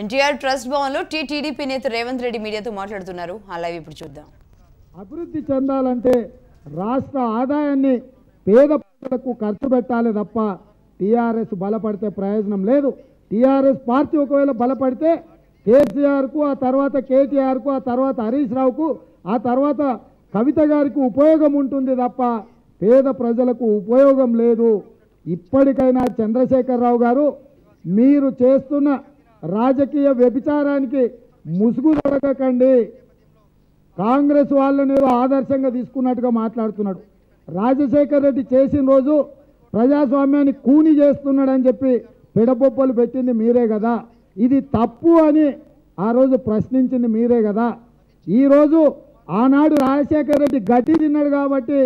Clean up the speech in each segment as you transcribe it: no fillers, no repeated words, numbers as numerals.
NTR trust భవన్లో TDP నేత రేవంత్ రెడ్డి మీడియాతో మాట్లాడుతున్నారు. ఆ లైవ్ ఇప్పుడు చూద్దాం. అభివృద్ధి చెందాలంటే రాష్ట్ర ఆదాయాన్ని పేద ప్రజలకు ఖర్చు పెట్టాలి తప్ప టీఆర్ఎస్ బలపడితే ప్రయోజనం లేదు. టీఆర్ఎస్ పార్టీ ఒకవేళ బలపడితే కేసీఆర్కు, ఆ తర్వాత కేటీఆర్కు, ఆ తర్వాత హరీష్ రావుకు, ఆ తర్వాత కవిత గారికి ఉపయోగం ఉంటుంది తప్ప పేద ప్రజలకు ఉపయోగం లేదు. ఇప్పటికైనా చంద్రశేఖరరావు గారు మీరు చేస్తున్న రాజకీయ వ్యభిచారానికి ముసుగు తొడగకండి. కాంగ్రెస్ వాళ్ళని ఆదర్శంగా తీసుకున్నట్టుగా మాట్లాడుతున్నాడు. రాజశేఖర్ రెడ్డి చేసిన రోజు ప్రజాస్వామ్యాన్ని కూని చేస్తున్నాడని చెప్పి పిడపొప్పలు పెట్టింది మీరే కదా. ఇది తప్పు అని ఆ రోజు ప్రశ్నించింది మీరే కదా. ఈరోజు ఆనాడు రాజశేఖర్ రెడ్డి గడ్డి తిన్నాడు కాబట్టి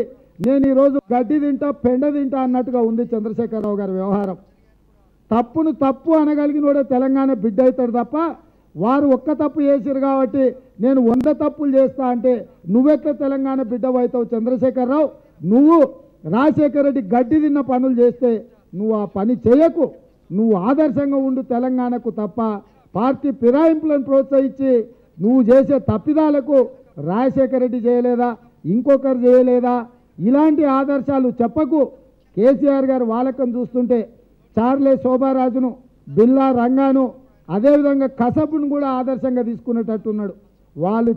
నేను ఈరోజు గడ్డి తింటా పెండ తింటా అన్నట్టుగా ఉంది చంద్రశేఖరరావు గారి వ్యవహారం. తప్పును తప్పు అనగలిగినోడే తెలంగాణ బిడ్డ అవుతాడు తప్ప వారు ఒక్క తప్పు చేసిరు కాబట్టి నేను 100 తప్పులు చేస్తా అంటే నువ్వెట్లా తెలంగాణ బిడ్డ అవుతావు చంద్రశేఖరరావు? నువ్వు రాజశేఖర రెడ్డి గడ్డి తిన్న పనులు చేస్తే నువ్వు ఆ పని చేయకు. నువ్వు ఆదర్శంగా ఉండు తెలంగాణకు తప్ప పార్టీ ఫిరాయింపులను ప్రోత్సహించి నువ్వు చేసే తప్పిదాలకు రాజశేఖర రెడ్డి చేయలేదా, ఇంకొకరు చేయలేదా, ఇలాంటి ఆదర్శాలు చెప్పకు. కేసీఆర్ గారు వాలకం చూస్తుంటే చార్లే శోభారాజును, బిల్లా రంగాను, అదేవిధంగా కసబును కూడా ఆదర్శంగా తీసుకునేటట్టున్నాడు. వాళ్ళు